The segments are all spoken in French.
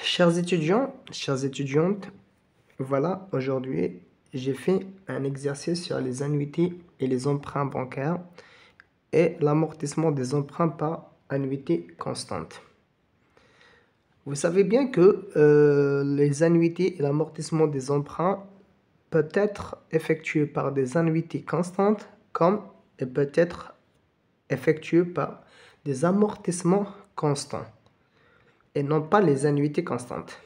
Chers étudiants, chères étudiantes, voilà, aujourd'hui, j'ai fait un exercice sur les annuités et les emprunts bancaires et l'amortissement des emprunts par annuité constante. Vous savez bien que les annuités et l'amortissement des emprunts peut être effectué par des annuités constantes comme et peut être effectué par des amortissements constants et non pas les annuités constantes.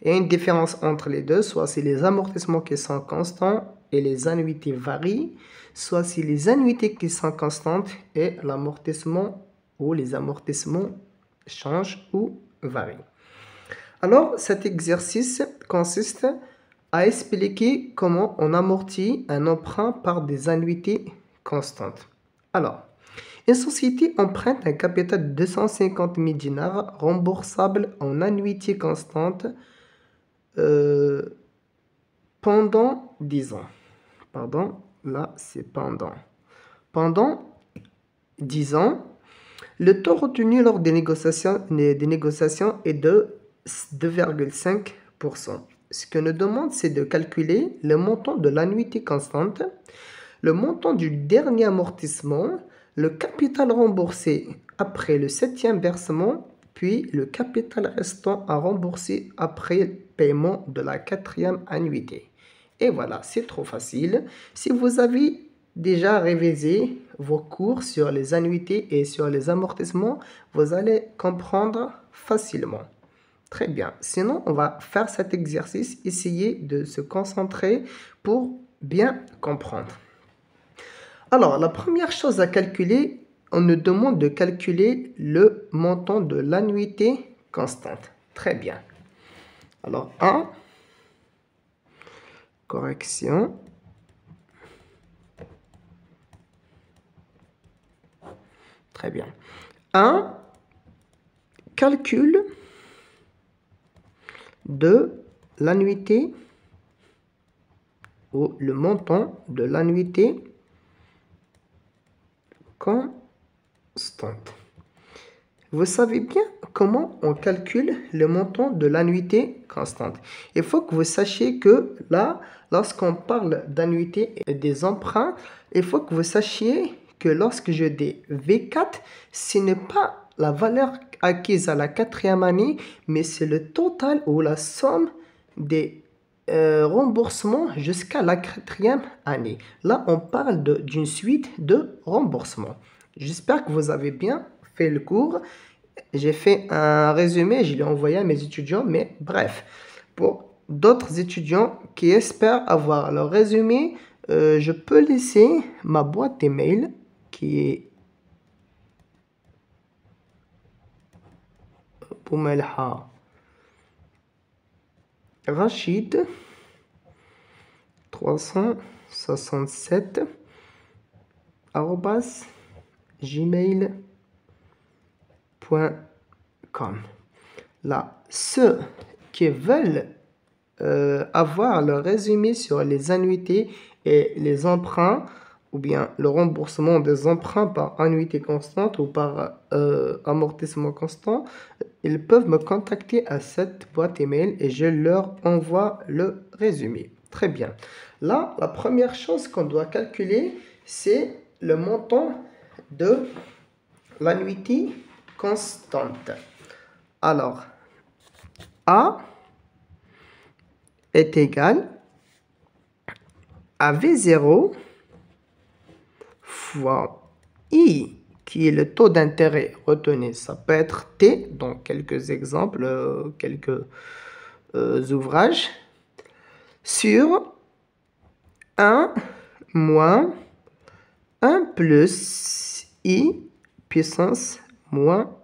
Il y a une différence entre les deux, soit c'est les amortissements qui sont constants et les annuités varient, soit c'est les annuités qui sont constantes et l'amortissement ou les amortissements changent ou varient. Alors, cet exercice consiste à expliquer comment on amortit un emprunt par des annuités constantes. Alors, une société emprunte un capital de 250 000 dinars remboursable en annuités constantes pendant 10 ans. Pardon, là c'est pendant. Pendant 10 ans, le taux retenu lors des négociations est de 2,5%. Ce que nous demande, c'est de calculer le montant de l'annuité constante, le montant du dernier amortissement, le capital remboursé après le 7e versement, puis le capital restant à rembourser après le paiement de la 4e annuité. Et voilà, c'est trop facile. Si vous avez déjà révisé vos cours sur les annuités et sur les amortissements, vous allez comprendre facilement. Très bien. Sinon, on va faire cet exercice, essayer de se concentrer pour bien comprendre. Alors, la première chose à calculer, on nous demande de calculer le montant de l'annuité constante. Très bien. Alors, 1, correction. Très bien. 1, calcul de l'annuité ou le montant de l'annuité constante. Vous savez bien comment on calcule le montant de l'annuité constante. Il faut que vous sachiez que là, lorsqu'on parle d'annuité et des emprunts, il faut que vous sachiez que lorsque je dis V4, ce n'est pas la valeur acquise à la 4e année, mais c'est le total ou la somme des remboursements jusqu'à la 4e année. Là, on parle d'une suite de remboursements. J'espère que vous avez bien fait le cours. J'ai fait un résumé, je l'ai envoyé à mes étudiants, mais bref, pour d'autres étudiants qui espèrent avoir leur résumé, je peux laisser ma boîte email qui est Boumelha Rachid 367 @gmail.com. Là, ceux qui veulent avoir le résumé sur les annuités et les emprunts, ou bien le remboursement des emprunts par annuité constante ou par amortissement constant, ils peuvent me contacter à cette boîte email et je leur envoie le résumé. Très bien. Là, la première chose qu'on doit calculer, c'est le montant de l'annuité constante. Alors, A est égal à V0 fois I, qui est le taux d'intérêt retenu. Ça peut être T, donc quelques exemples, quelques ouvrages, sur 1 moins 1 plus I puissance moins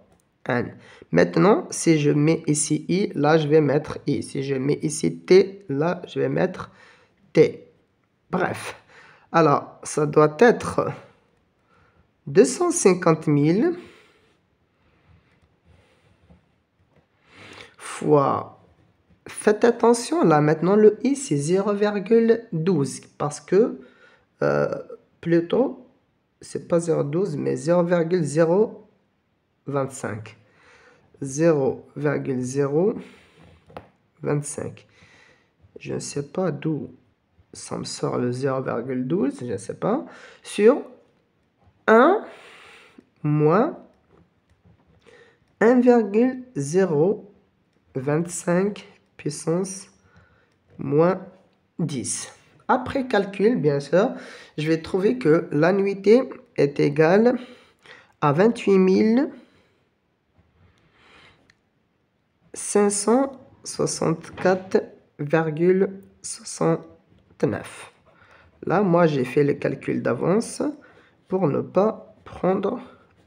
1. Maintenant, si je mets ici I, là, je vais mettre I. Si je mets ici T, là, je vais mettre T. Bref. Alors, ça doit être 250 000 fois... Faites attention, là, maintenant, le I, c'est 0,12 parce que, plutôt, c'est pas 0,12, mais 0,025. 0,025. Je ne sais pas d'où ça me sort le 0,12, je ne sais pas. Sur 1 moins 1,025 puissance moins 10. Après calcul, bien sûr, je vais trouver que la nuitée est égale à 28 564,69. Là, moi, j'ai fait le calcul d'avance pour ne pas prendre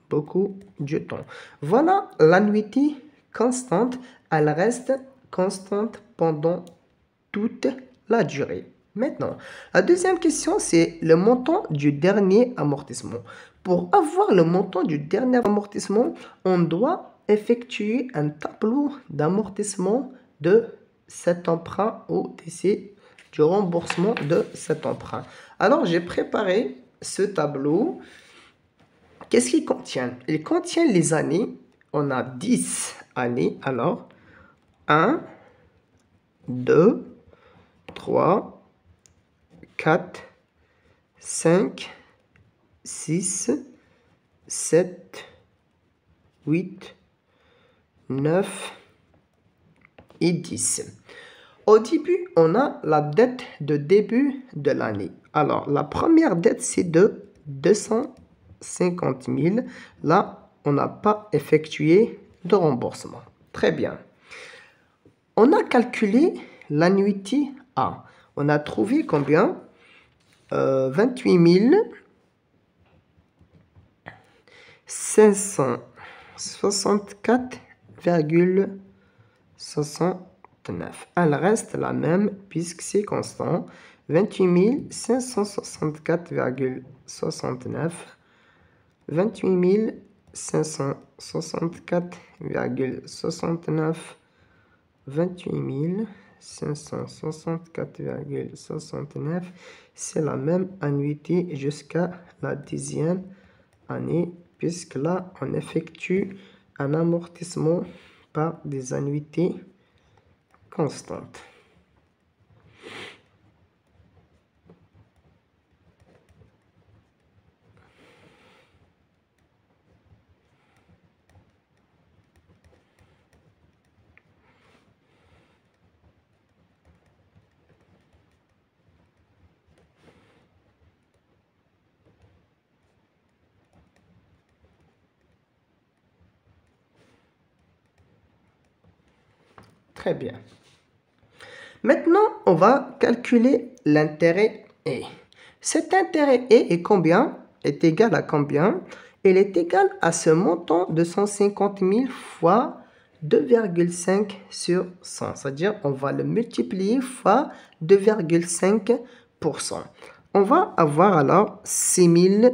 beaucoup de temps. Voilà l'annuité constante. Elle reste constante pendant toute la durée. Maintenant, la deuxième question, c'est le montant du dernier amortissement. Pour avoir le montant du dernier amortissement, on doit effectuer un tableau d'amortissement de cet emprunt ou du remboursement de cet emprunt. Alors, j'ai préparé ce tableau. Qu'est-ce qu'il contient? Il contient les années. On a 10 années. Alors, 1, 2, 3, 4, 5, 6, 7, 8, 9 et 10. Au début, on a la dette de début de l'année. Alors, la première dette, c'est de 250 000. Là, on n'a pas effectué de remboursement. Très bien. On a calculé l'annuité A. On a trouvé combien? 28 564,69. Elle reste la même puisque c'est constant. 28 564,69. 28 564,69. 28 564,69. C'est la même annuité jusqu'à la 10e année, puisque là, on effectue un amortissement par des annuités constantes. Très bien. Maintenant, on va calculer l'intérêt E. Cet intérêt E est combien? Est égal à combien? Il est égal à ce montant de 150 000 fois 2,5 sur 100. C'est-à-dire, on va le multiplier fois 2,5%. On va avoir alors 6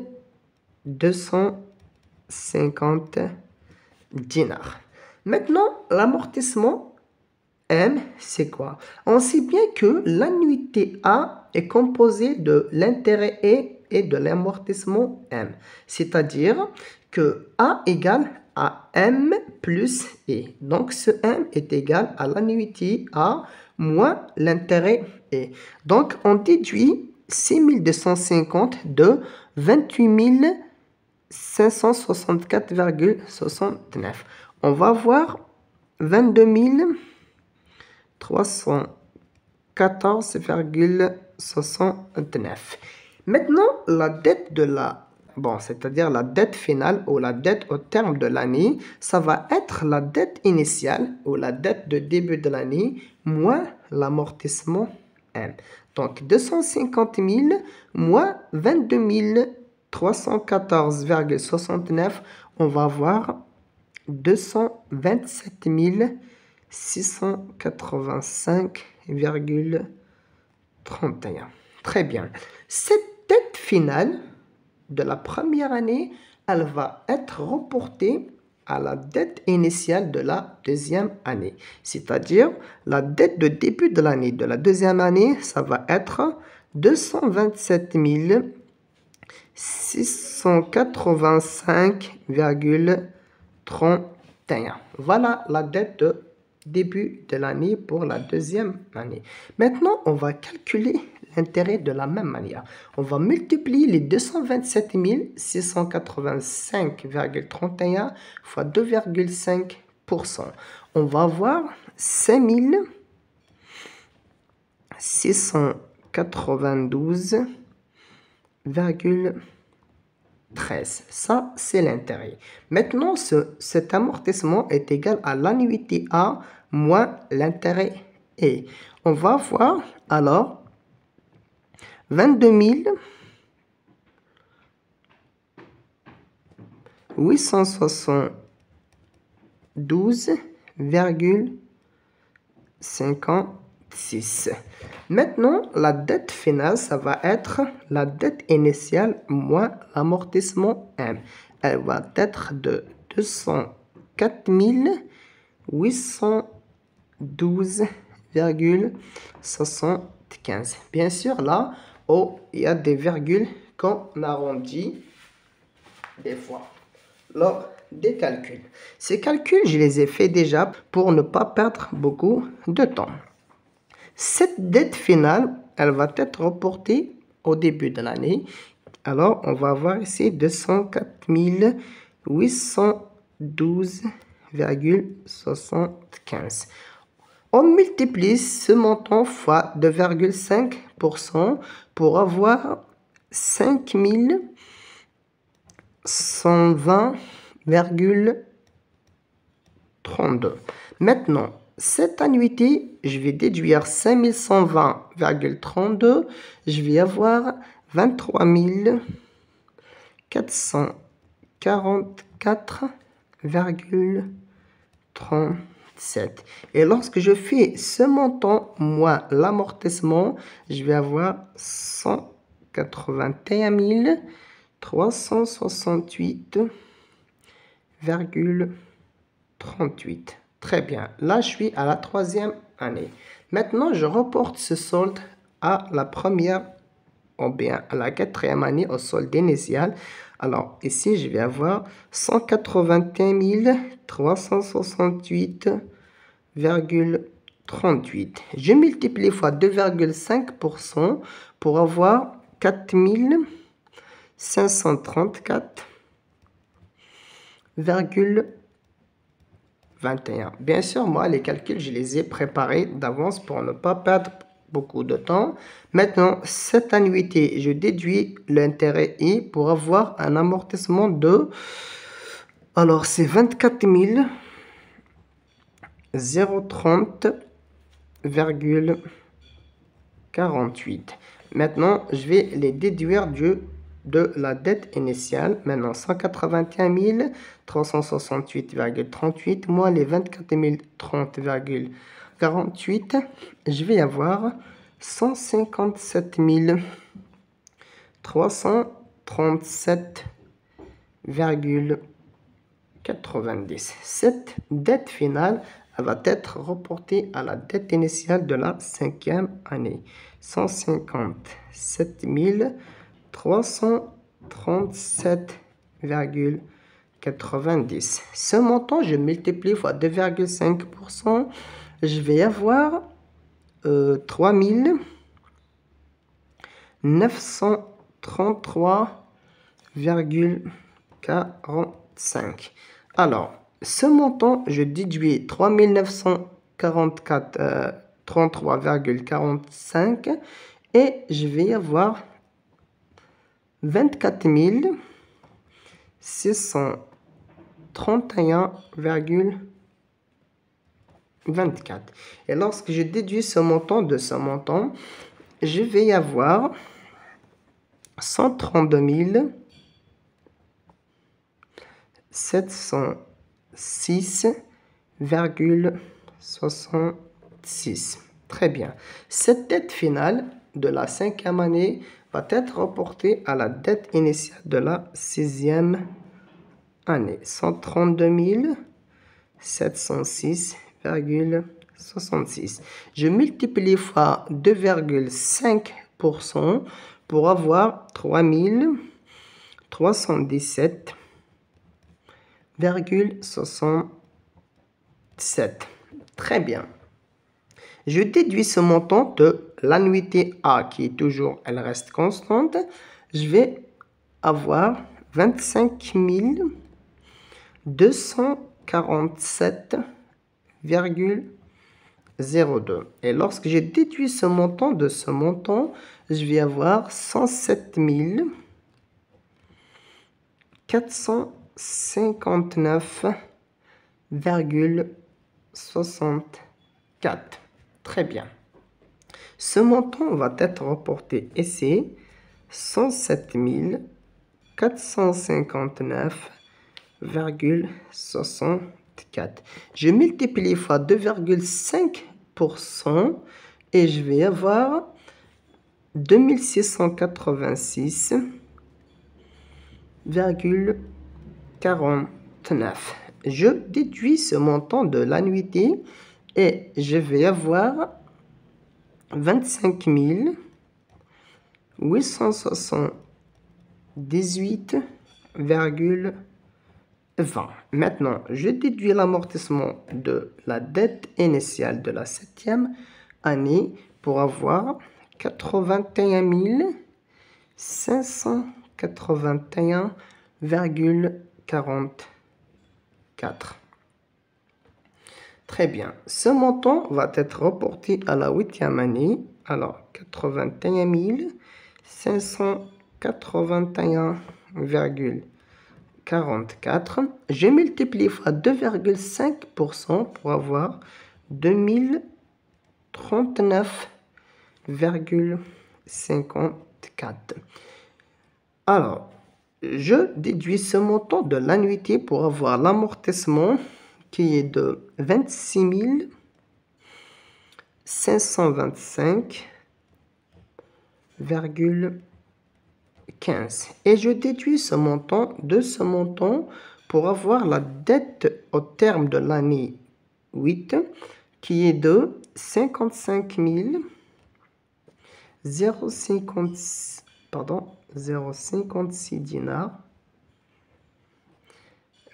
250 dinars. Maintenant, l'amortissement M, c'est quoi? On sait bien que l'annuité A est composée de l'intérêt E et de l'amortissement M. C'est-à-dire que A égale à M plus E. Donc, ce M est égal à l'annuité A moins l'intérêt E. Donc, on déduit 6250 de 28 564,69. On va voir 22 314,69. Maintenant, la dette de c'est-à-dire la dette finale ou la dette au terme de l'année, ça va être la dette initiale ou la dette de début de l'année moins l'amortissement M. Donc, 250 000 moins 22 314,69, on va avoir 227 685,31. Très bien. Cette dette finale de la première année, elle va être reportée à la dette initiale de la deuxième année. C'est-à-dire, la dette de début de l'année de la deuxième année, ça va être 227 685,31. Voilà la dette de début de l'année pour la deuxième année. Maintenant, on va calculer l'intérêt de la même manière. On va multiplier les 227 685,31 fois 2,5%. On va avoir 5 692,13. Ça, c'est l'intérêt. Maintenant, cet amortissement est égal à l'annuité A moins l'intérêt E. On va avoir alors 22 872,56. Maintenant, la dette finale, ça va être la dette initiale moins l'amortissement M. Elle va être de 204 812,75. Bien sûr, là, il y a des virgules qu'on arrondit des fois lors des calculs. Ces calculs, je les ai faits déjà pour ne pas perdre beaucoup de temps. Cette dette finale, elle va être reportée au début de l'année. Alors, on va avoir ici 204 812,75. On multiplie ce montant fois 2,5% pour avoir 5120,32. Maintenant, cette annuité, je vais déduire 5120,32. Je vais avoir 23 444,37. Et lorsque je fais ce montant moins l'amortissement, je vais avoir 181 368,38. Très bien. Là, je suis à la troisième année. Maintenant, je reporte ce solde à la première ou bien à la quatrième année au solde initial. Alors, ici, je vais avoir 181 368,38. Je multiplie fois 2,5% pour avoir 4534,21. Bien sûr, moi, les calculs, je les ai préparés d'avance pour ne pas perdre beaucoup de temps. Maintenant, cette annuité, je déduis l'intérêt I pour avoir un amortissement de... Alors, c'est 24 030,48. Maintenant, je vais les déduire de la dette initiale. Maintenant, 181 368,38 moins les 24 030,48. Je vais avoir 157 337,90. Cette dette finale va être reportée à la dette initiale de la cinquième année. 157 337,90. Ce montant, je multiplie fois 2,5%. Je vais avoir 3 933,45. Alors, ce montant, je déduis 3 934,33,45 et je vais avoir 24 631,24. Et lorsque je déduis ce montant de ce montant, je vais y avoir 132 706,66. Très bien. Cette dette finale de la cinquième année va être reportée à la dette initiale de la sixième année. 132 706,66. Je multiplie fois 2,5% pour avoir 3317,65. 7. Très bien. Je déduis ce montant de l'annuité A qui est toujours, elle reste constante. Je vais avoir 25 247,02. Et lorsque j'ai déduit ce montant de ce montant, je vais avoir 107 459,64. Très bien. Ce montant va être reporté ici, 107 459,64. Je multiplie fois 2,5% et je vais avoir 2686,49. Je déduis ce montant de l'annuité et je vais avoir 25 878,20. Maintenant, je déduis l'amortissement de la dette initiale de la 7e année pour avoir 81 581,44. Très bien. Ce montant va être reporté à la 8e année. Alors, 81 581,44. Je multiplie fois 2,5% pour avoir 2039,54. Alors, je déduis ce montant de l'annuité pour avoir l'amortissement qui est de 26 525,15. Et je déduis ce montant de ce montant pour avoir la dette au terme de l'année 8 qui est de 55 056 dinars,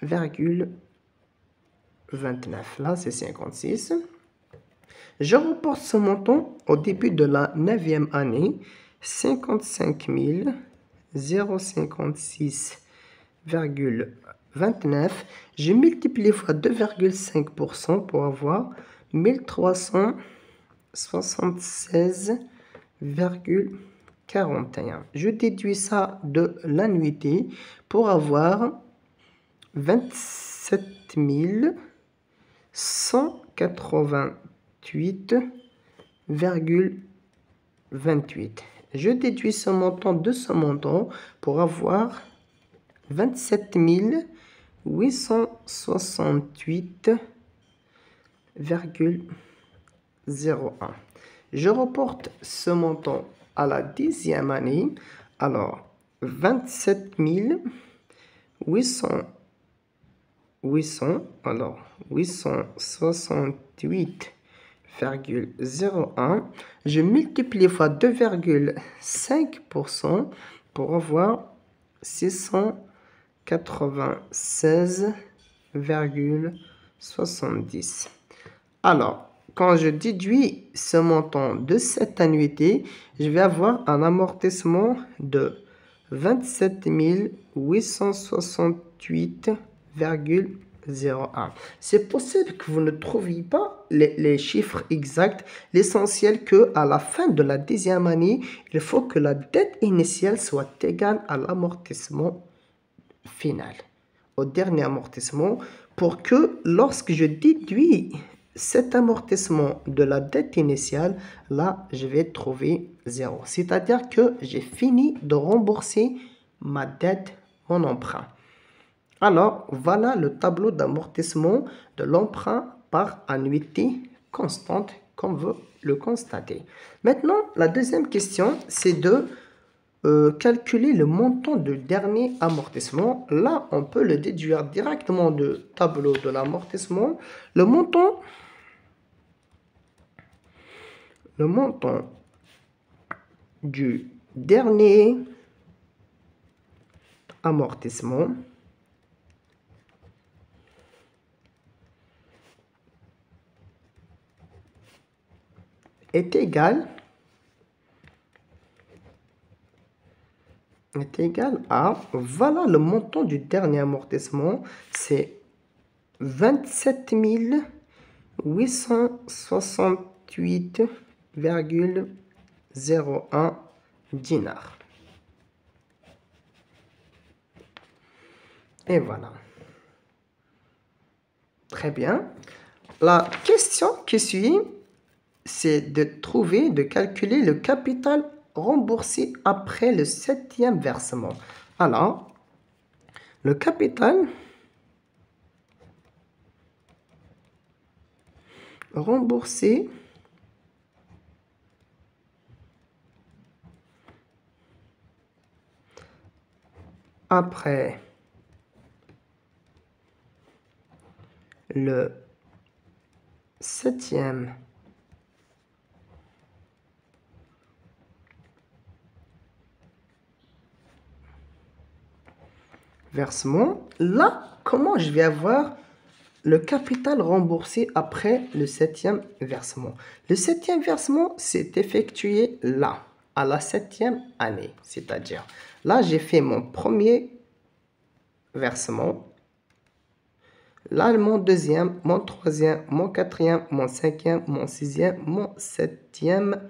29. Là, c'est 56. Je reporte ce montant au début de la 9e année. 55 056,29. Je multiplie fois 2,5% pour avoir 1376,41. Je déduis ça de l'annuité pour avoir 27 188,28. Je déduis ce montant de ce montant pour avoir 27 868,01. Je reporte ce montant à la 10e année. Alors, 27 868,01. Je multiplie fois 2,5% pour avoir 696,70. Alors, quand je déduis ce montant de cette annuité, je vais avoir un amortissement de 27 868,01. C'est possible que vous ne trouviez pas les chiffres exacts. L'essentiel que à la fin de la 10e année, il faut que la dette initiale soit égale à l'amortissement final, au dernier amortissement, pour que lorsque je déduis cet amortissement de la dette initiale, là, je vais trouver 0. C'est-à-dire que j'ai fini de rembourser ma dette, mon emprunt. Alors, voilà le tableau d'amortissement de l'emprunt par annuité constante, comme vous le constatez. Maintenant, la deuxième question, c'est de calculer le montant du dernier amortissement. Là, on peut le déduire directement du tableau de l'amortissement. Le montant du dernier amortissement est égal à, voilà le montant du dernier amortissement, c'est 27 868,01 dinars. Et voilà. Très bien. La question qui suit, c'est de calculer le capital remboursé après le 7e versement. Alors, le capital remboursé après le 7e versement. Là, comment je vais avoir le capital remboursé après le 7e versement? Le 7e versement, c'est effectué là, à la 7e année. C'est-à-dire, là, j'ai fait mon premier versement. Là, mon deuxième, mon troisième, mon quatrième, mon cinquième, mon sixième, mon septième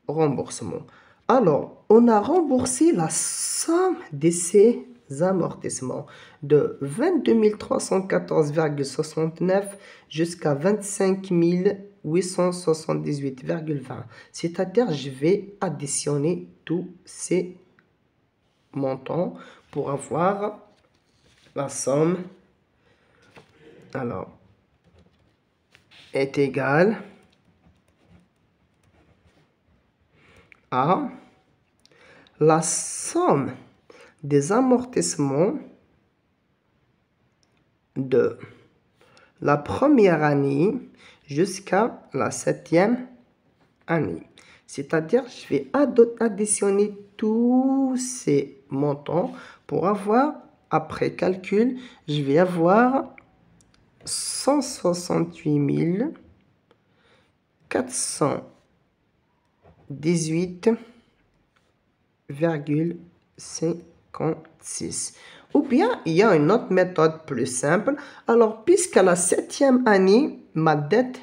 remboursement. Alors, on a remboursé la somme de ces amortissements de 22 314,69 jusqu'à 25 878,20. C'est-à-dire, je vais additionner tous ces montants pour avoir la somme. Alors, est égal à la somme des amortissements de la première année jusqu'à la 7e année. C'est-à-dire, je vais additionner tous ces montants pour avoir, après calcul, je vais avoir 168 418,56. Ou bien, il y a une autre méthode plus simple. Alors, puisqu'à la 7e année, ma dette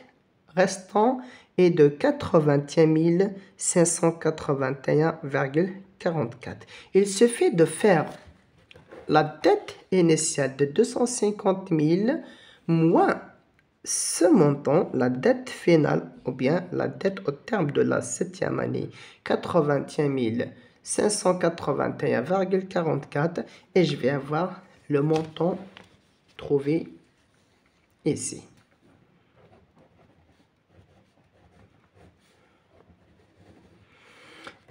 restant est de 81 581,44. Il suffit de faire la dette initiale de 250 000 moins ce montant, la dette finale, ou bien la dette au terme de la 7e année, 81 581,44, et je vais avoir le montant trouvé ici.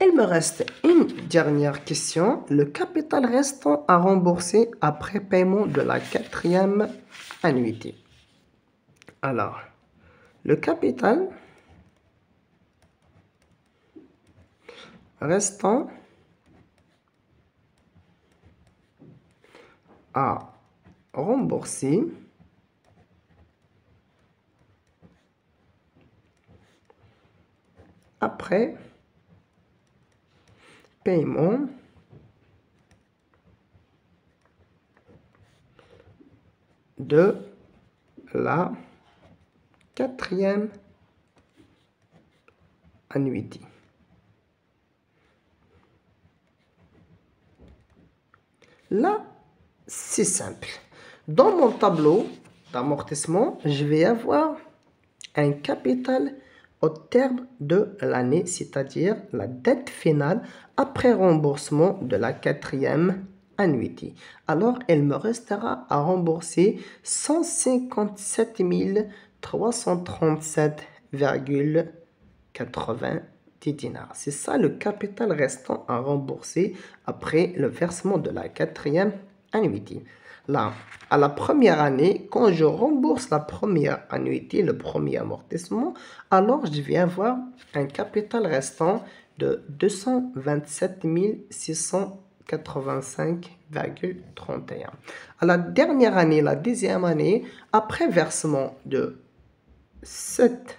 Il me reste une dernière question. Le capital restant à rembourser après paiement de la 4e annuité. Alors, le capital restant à rembourser après paiement de la 4e annuité. Là, c'est simple. Dans mon tableau d'amortissement, je vais avoir un capital au terme de l'année, c'est-à-dire la dette finale après remboursement de la 4e annuité. Alors, il me restera à rembourser 157 337,80 dinars. C'est ça le capital restant à rembourser après le versement de la 4e annuité. Là, à la première année, quand je rembourse la première annuité, le premier amortissement, alors je vais avoir un capital restant de 227 685,31. À la dernière année, la 10e année, après versement de cet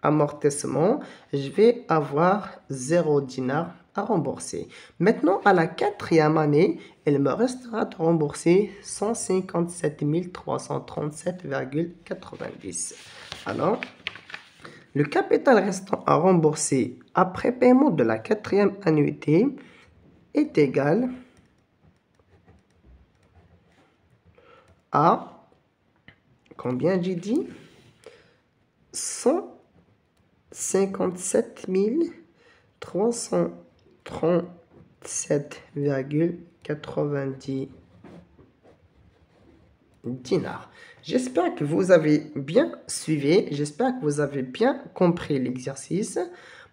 amortissement, je vais avoir 0 dinar à rembourser. Maintenant, à la 4e année, il me restera de rembourser 157 337,90. Alors, le capital restant à rembourser après paiement de la 4e annuité est égal à, combien j'ai dit? 157 337,90 dinars. J'espère que vous avez bien suivi, j'espère que vous avez bien compris l'exercice.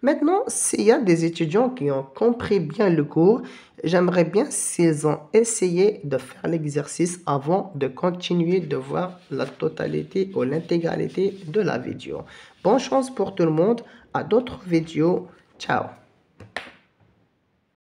Maintenant, s'il y a des étudiants qui ont compris bien le cours, j'aimerais bien s'ils ont essayé de faire l'exercice avant de continuer de voir la totalité ou l'intégralité de la vidéo. Bonne chance pour tout le monde, à d'autres vidéos. Ciao.